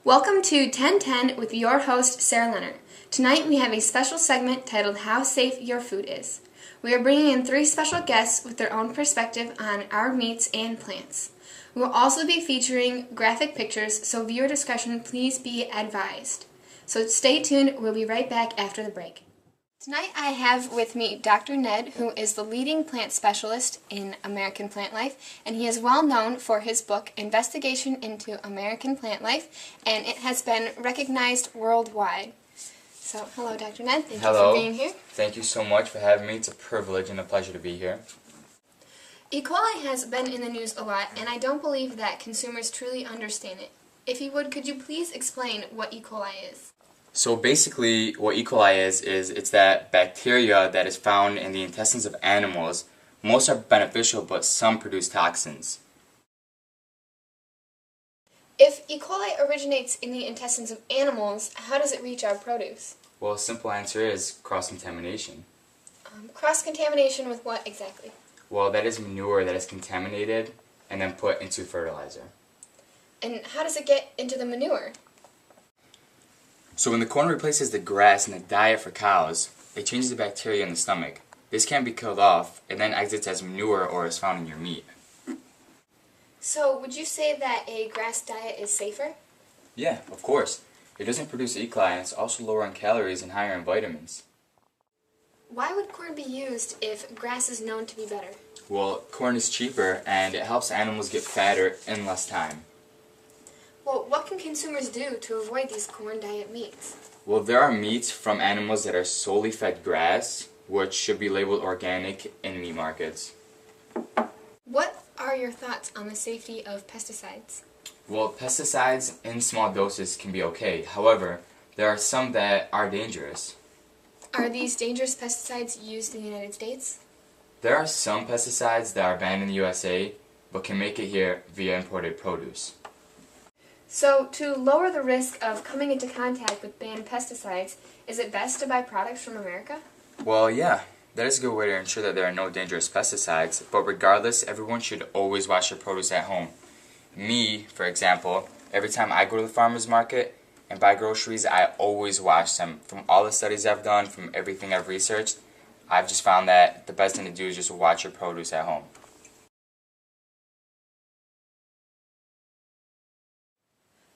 Welcome to 1010 with your host, Sarah Leonard. Tonight we have a special segment titled How Safe Your Food Is. We are bringing in 3 special guests with their own perspective on our meats and plants. We will also be featuring graphic pictures, so viewer discretion please be advised. So stay tuned, we'll be right back after the break. Tonight I have with me Dr. Ned, who is the leading plant specialist in American plant life, and he is well known for his book, Investigation into American Plant Life, and it has been recognized worldwide. So, hello Dr. Ned, thank you for being here. Thank you so much for having me. It's a privilege and a pleasure to be here. E. coli has been in the news a lot, and I don't believe that consumers truly understand it. If you would, could you please explain what E. coli is? So basically, what E. coli is it's that bacteria that is found in the intestines of animals. Most are beneficial, but some produce toxins. If E. coli originates in the intestines of animals, how does it reach our produce? Well, a simple answer is cross-contamination. Cross-contamination with what exactly? Well, that is manure that is contaminated and then put into fertilizer. And how does it get into the manure? So when the corn replaces the grass in the diet for cows, it changes the bacteria in the stomach. This can be killed off and then exits as manure or is found in your meat. So would you say that a grass diet is safer? Yeah, of course. It doesn't produce E. coli and it's also lower in calories and higher in vitamins. Why would corn be used if grass is known to be better? Well, corn is cheaper and it helps animals get fatter in less time. Well, what can consumers do to avoid these corn diet meats? Well, there are meats from animals that are solely fed grass, which should be labeled organic in meat markets. What are your thoughts on the safety of pesticides? Well, pesticides in small doses can be okay. However, there are some that are dangerous. Are these dangerous pesticides used in the United States? There are some pesticides that are banned in the USA, but can make it here via imported produce. So, to lower the risk of coming into contact with banned pesticides, is it best to buy products from America? Well, yeah, that is a good way to ensure that there are no dangerous pesticides, but regardless, everyone should always wash their produce at home. Me, for example, every time I go to the farmer's market and buy groceries, I always wash them. From all the studies I've done, from everything I've researched, I've just found that the best thing to do is just watch your produce at home.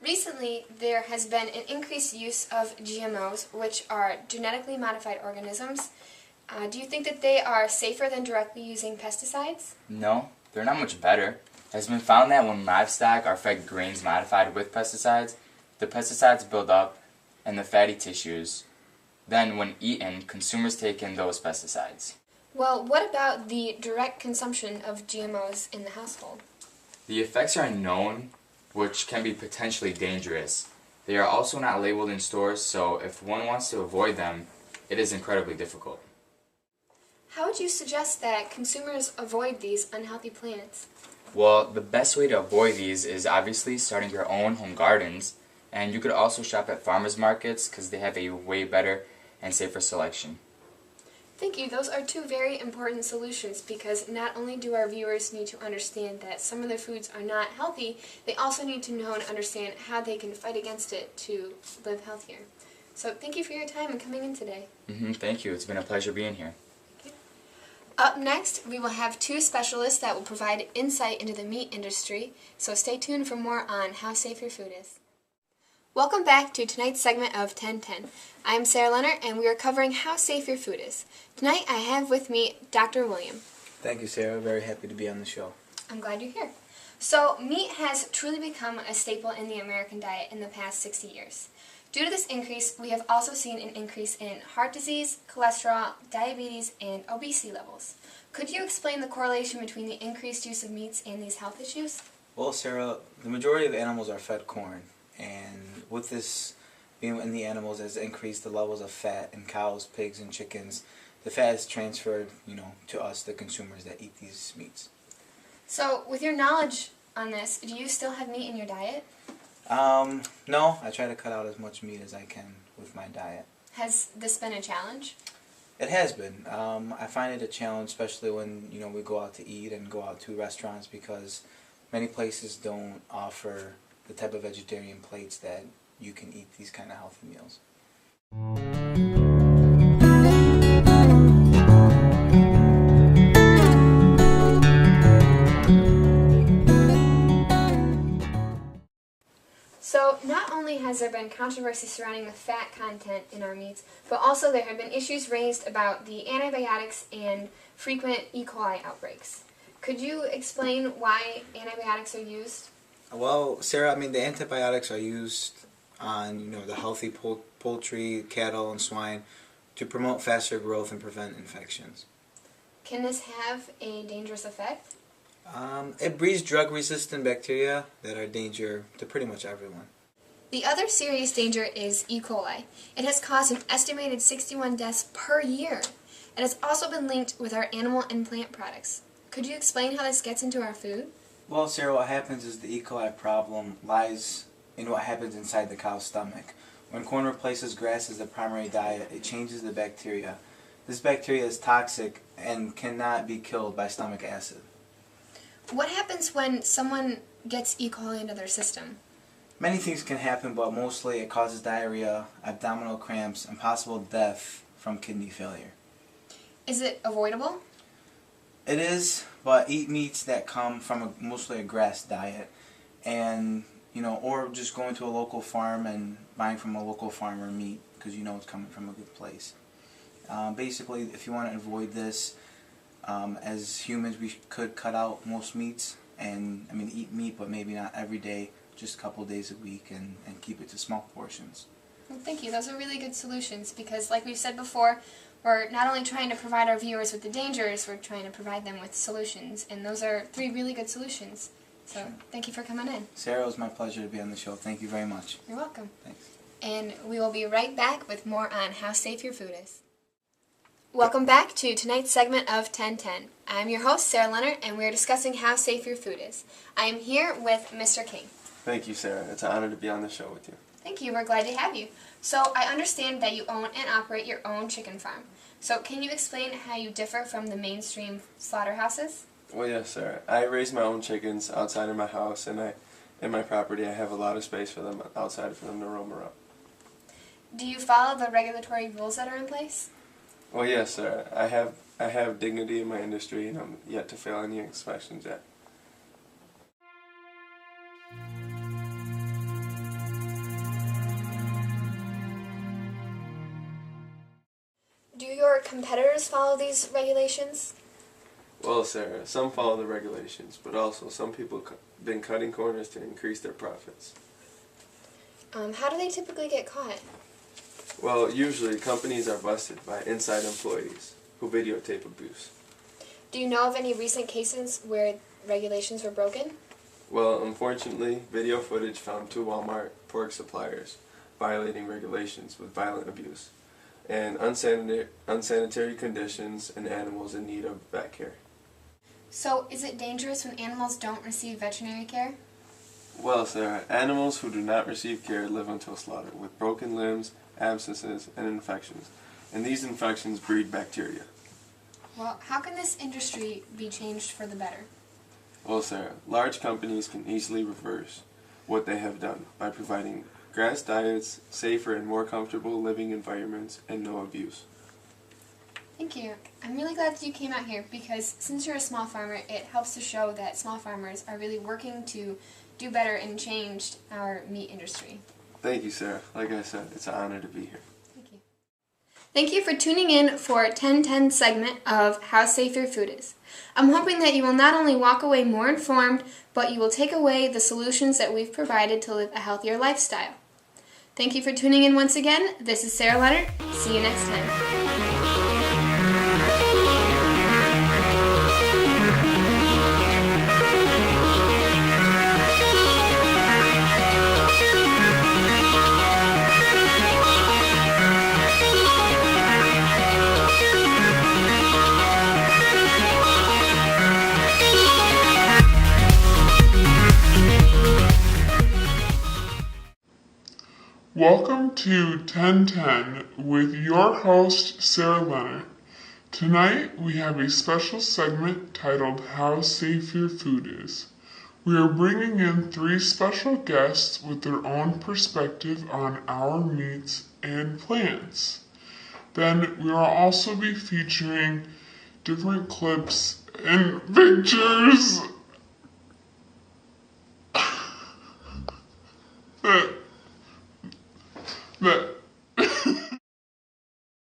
Recently, there has been an increased use of GMOs, which are genetically modified organisms. Do you think that they are safer than directly using pesticides? No, they're not much better. It has been found that when livestock are fed grains modified with pesticides, the pesticides build up in the fatty tissues. Then, when eaten, consumers take in those pesticides. Well, what about the direct consumption of GMOs in the household? The effects are known, which can be potentially dangerous. They are also not labeled in stores, so if one wants to avoid them, it is incredibly difficult. How would you suggest that consumers avoid these unhealthy plants? Well, the best way to avoid these is obviously starting your own home gardens, and you could also shop at farmers markets because they have a way better and safer selection. Thank you. Those are 2 very important solutions because not only do our viewers need to understand that some of their foods are not healthy, they also need to know and understand how they can fight against it to live healthier. So thank you for your time and coming in today. Thank you. It's been a pleasure being here. Up next, we will have 2 specialists that will provide insight into the meat industry, so stay tuned for more on how safe your food is. Welcome back to tonight's segment of 1010. I am Sarah Leonard, and we are covering how safe your food is. Tonight, I have with me Dr. William. Thank you, Sarah. Very happy to be on the show. I'm glad you're here. So, meat has truly become a staple in the American diet in the past 60 years. Due to this increase, we have also seen an increase in heart disease, cholesterol, diabetes, and obesity levels. Could you explain the correlation between the increased use of meats and these health issues? Well, Sarah, the majority of animals are fed corn, and with this being in the animals has increased the levels of fat in cows, pigs, and chickens. The fat is transferred, to us, the consumers that eat these meats. So, with your knowledge on this, do you still have meat in your diet? No, I try to cut out as much meat as I can with my diet. Has this been a challenge? It has been. I find it a challenge, especially when we go out to eat and go out to restaurants, because many places don't offer the type of vegetarian plates that you can eat these kind of healthy meals. So, not only has there been controversy surrounding the fat content in our meats, but also there have been issues raised about the antibiotics and frequent E. coli outbreaks. Could you explain why antibiotics are used? Well, Sarah, the antibiotics are used on the healthy poultry, cattle, and swine to promote faster growth and prevent infections. Can this have a dangerous effect? It breeds drug-resistant bacteria that are a danger to pretty much everyone. The other serious danger is E. coli. It has caused an estimated 61 deaths per year. It has also been linked with our animal and plant products. Could you explain how this gets into our food? Well, Sarah, what happens is the E. coli problem lies in what happens inside the cow's stomach. When corn replaces grass as the primary diet, it changes the bacteria. This bacteria is toxic and cannot be killed by stomach acid. What happens when someone gets E. coli into their system? Many things can happen, but mostly it causes diarrhea, abdominal cramps, and possible death from kidney failure. Is it avoidable? It is, but eat meats that come from mostly a grass diet, and or just going to a local farm and buying from a local farmer meat because it's coming from a good place. Basically, if you want to avoid this, as humans, we could cut out most meats and eat meat, but maybe not every day, just a couple days a week, and keep it to small portions. Well, thank you. Those are really good solutions because, like we've said before, we're not only trying to provide our viewers with the dangers, we're trying to provide them with solutions, and those are 3 really good solutions. So, thank you for coming in. Sarah, it was my pleasure to be on the show. Thank you very much. You're welcome. Thanks. And we will be right back with more on how safe your food is. Welcome back to tonight's segment of 1010. I'm your host, Sarah Leonard, and we're discussing how safe your food is. I am here with Mr. King. Thank you, Sarah. It's an honor to be on the show with you. Thank you. We're glad to have you. So, I understand that you own and operate your own chicken farm. So, can you explain how you differ from the mainstream slaughterhouses? Well, yes, Sarah. I raise my own chickens outside of my house, and in my property, I have a lot of space for them outside for them to roam around. Do you follow the regulatory rules that are in place? Well, yes, Sarah. I have dignity in my industry, and I'm yet to fail any inspections yet. Do your competitors follow these regulations? Well, Sarah, some follow the regulations, but also some people been cutting corners to increase their profits. How do they typically get caught? Well, usually companies are busted by inside employees who videotape abuse. Do you know of any recent cases where regulations were broken? Well, unfortunately, video footage found 2 Walmart pork suppliers violating regulations with violent abuse and unsanitary conditions and animals in need of vet care. So, is it dangerous when animals don't receive veterinary care? Well, Sarah, animals who do not receive care live until slaughter with broken limbs, abscesses, and infections, and these infections breed bacteria. Well, how can this industry be changed for the better? Well, Sarah, large companies can easily reverse what they have done by providing grass diets, safer and more comfortable living environments, and no abuse. Thank you. I'm really glad that you came out here because since you're a small farmer, it helps to show that small farmers are really working to do better and change our meat industry. Thank you, Sarah. Like I said, it's an honor to be here. Thank you. Thank you for tuning in for 1010 segment of How Safe Your Food Is. I'm hoping that you will not only walk away more informed, but you will take away the solutions that we've provided to live a healthier lifestyle. Thank you for tuning in once again. This is Sarah Leonard. See you next time. Welcome to 1010 with your host, Sarah Leonard. Tonight we have a special segment titled How Safe Your Food Is. We are bringing in 3 special guests with their own perspective on our meats and plants. Then we will also be featuring different clips and pictures that